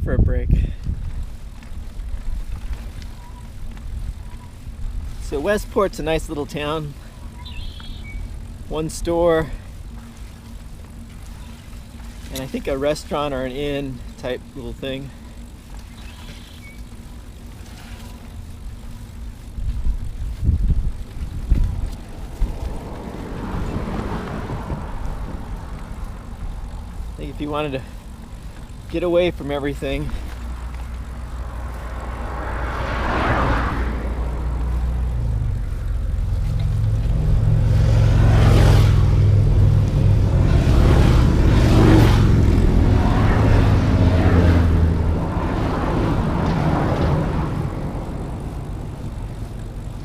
for a break. So Westport's a nice little town. One store, and I think a restaurant or an inn type little thing. I think if you wanted to get away from everything,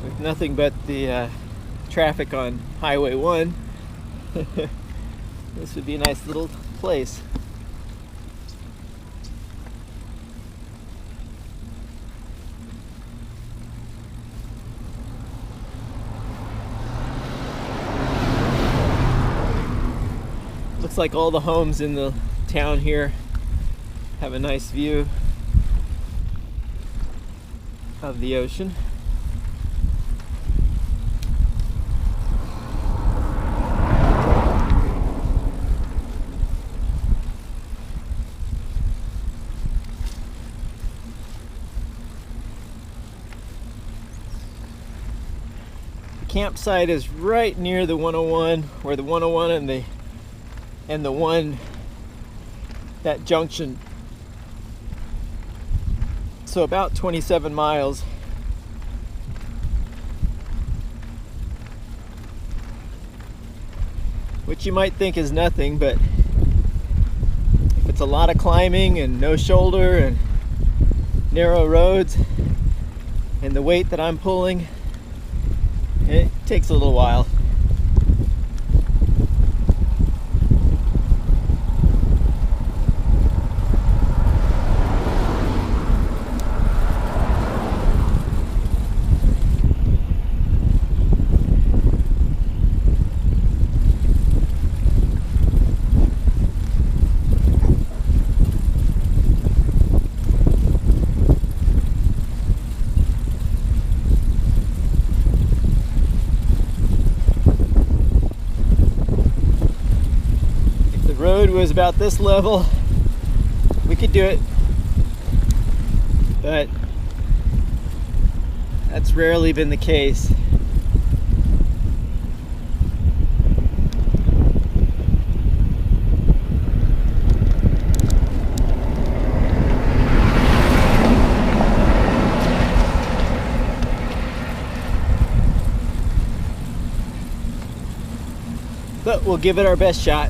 with nothing but the traffic on Highway 1, this would be a nice little place. Looks like all the homes in the town here have a nice view of the ocean. The campsite is right near the 101, where the 101 and the one, that junction. So about 27 miles. Which you might think is nothing, but if it's a lot of climbing and no shoulder and narrow roads and the weight that I'm pulling, it takes a little while. Road was about this level, we could do it, but that's rarely been the case. But we'll give it our best shot.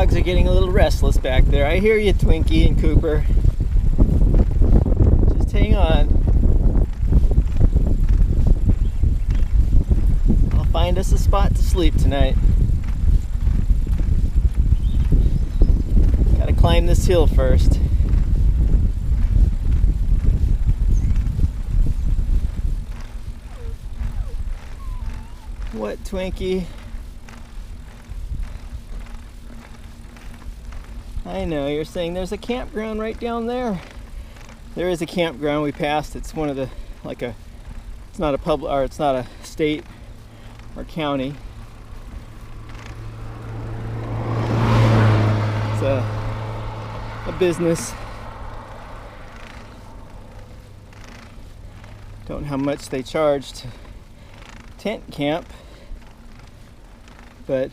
dogs are getting a little restless back there. I hear you, Twinkie and Cooper. Just hang on. I'll find us a spot to sleep tonight. Gotta climb this hill first. What, Twinkie? I know, you're saying there's a campground right down there. There is a campground we passed. It's one of the, it's not a public, or it's not a state or county. It's a business. Don't know how much they charge to tent camp, but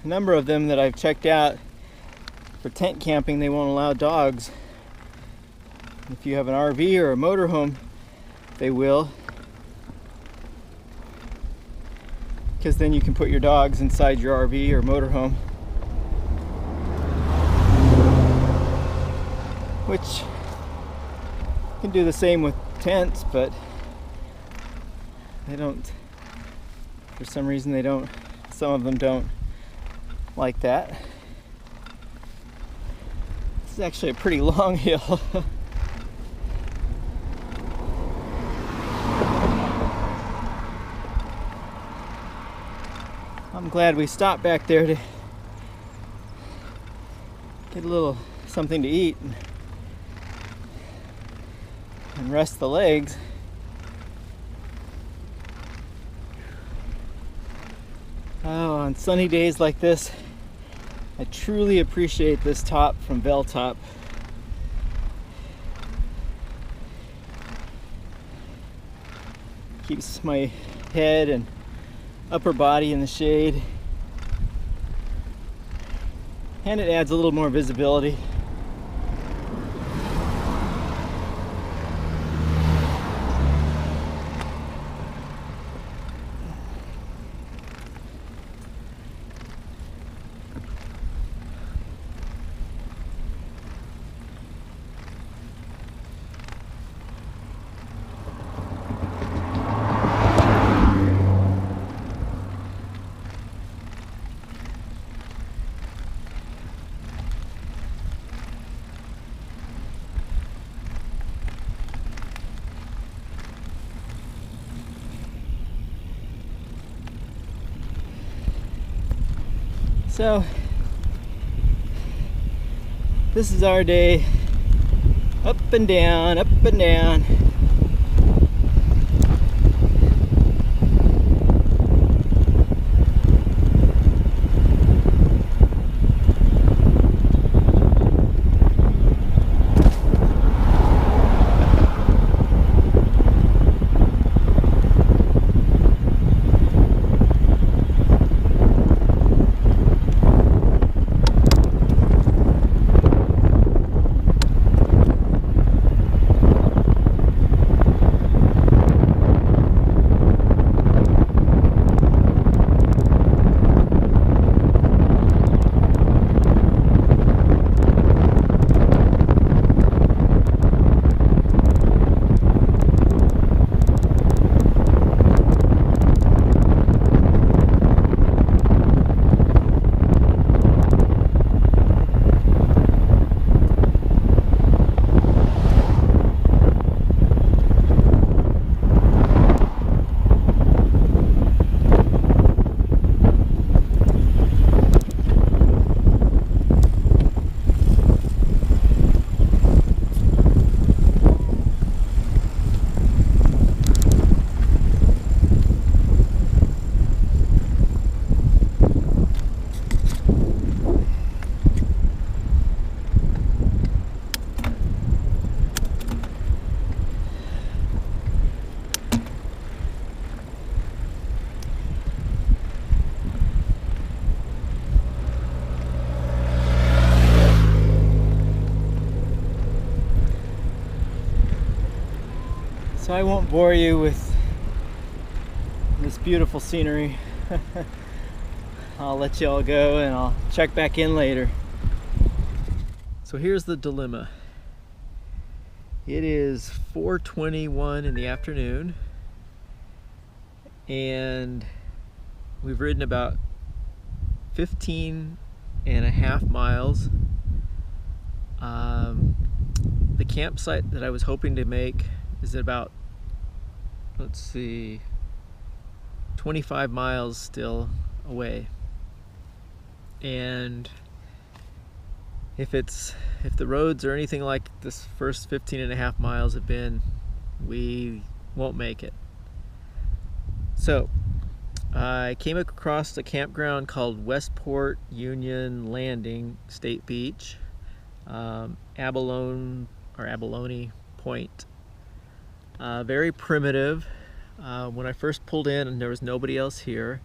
a number of them that I've checked out for tent camping, they won't allow dogs. If you have an RV or a motorhome, they will, because then you can put your dogs inside your RV or motorhome, which you can do the same with tents, but they don't, for some reason they don't, some of them don't like that. This is actually a pretty long hill. I'm glad we stopped back there to get a little something to eat and rest the legs. Oh, on sunny days like this, I truly appreciate this top from Veltop. Keeps my head and upper body in the shade, and it adds a little more visibility. So, this is our day, up and down, up and down. So I won't bore you with this beautiful scenery. I'll let y'all go and I'll check back in later. So here's the dilemma. It is 4:21 in the afternoon, and we've ridden about 15.5 miles. The campsite that I was hoping to make is about, let's see, 25 miles still away. And if the roads are anything like this first 15.5 miles have been, we won't make it. So I came across a campground called Westport Union Landing State Beach, Abalone Point. Very primitive. When I first pulled in, and there was nobody else here.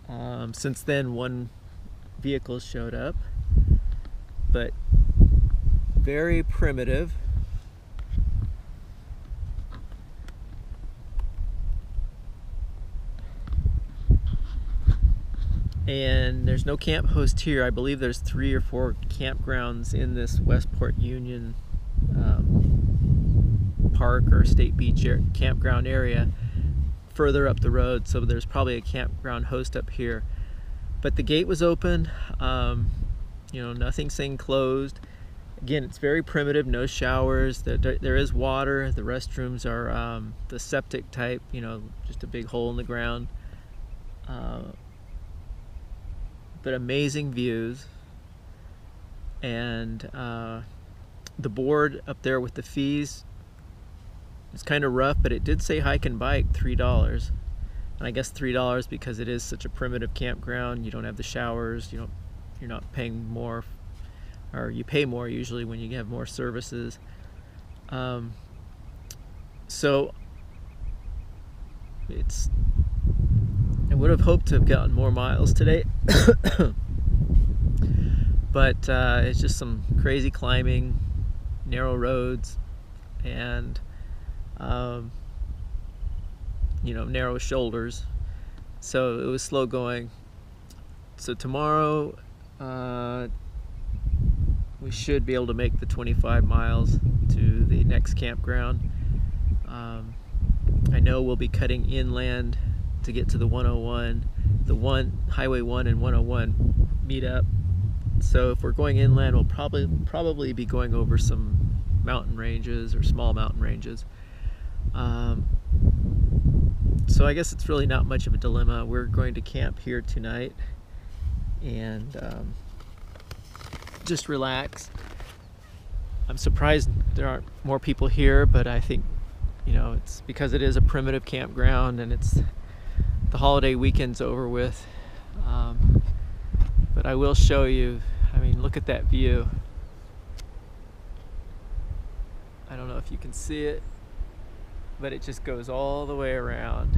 Since then, one vehicle showed up, but very primitive. And there's no camp host here. I believe there's 3 or 4 campgrounds in this Westport Union Park or State Beach campground area further up the road, so there's probably a campground host up here. But the gate was open, nothing saying closed. Again, it's very primitive, no showers. There is water. The restrooms are the septic type, just a big hole in the ground. But amazing views. And the board up there with the fees, it's kind of rough, but it did say hike and bike $3. And I guess $3 because it is such a primitive campground. You don't have the showers. You're not paying more, or you pay more usually when you have more services. So I would have hoped to have gotten more miles today, but it's just some crazy climbing, narrow roads, and narrow shoulders, so it was slow going. So tomorrow we should be able to make the 25 miles to the next campground. I know we'll be cutting inland to get to the 101, Highway 1 and 101 meet up. So if we're going inland, we'll probably be going over some mountain ranges or small mountain ranges. So I guess it's really not much of a dilemma. We're going to camp here tonight and just relax. I'm surprised there aren't more people here, but I think it's because it is a primitive campground and it's the holiday weekend's over with. But I will show you, look at that view. I don't know if you can see it, but it just goes all the way around.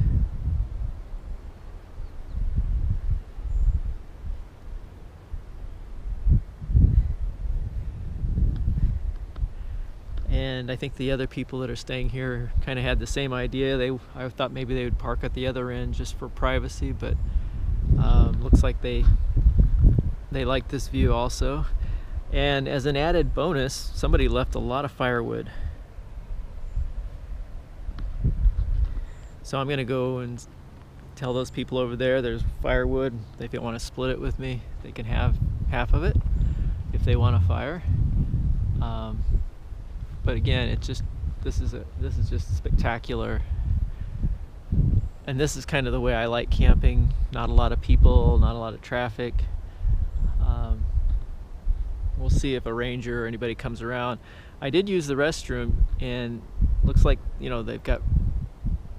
And I think the other people that are staying here kind of had the same idea. I thought maybe they would park at the other end just for privacy, but looks like they like this view also. And as an added bonus, somebody left a lot of firewood. So I'm gonna go and tell those people over there there's firewood. If they want to split it with me, they can have half of it if they want a fire. But again, this is just spectacular. And this is kind of the way I like camping. Not a lot of people, not a lot of traffic. We'll see if a ranger or anybody comes around. I did use the restroom, and looks like they've got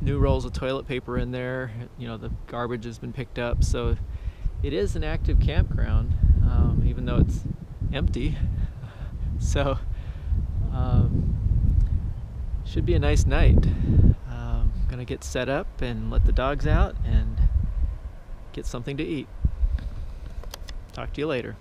new rolls of toilet paper in there. The garbage has been picked up, so it is an active campground, even though it's empty. So should be a nice night. Gonna get set up and let the dogs out and get something to eat. Talk to you later.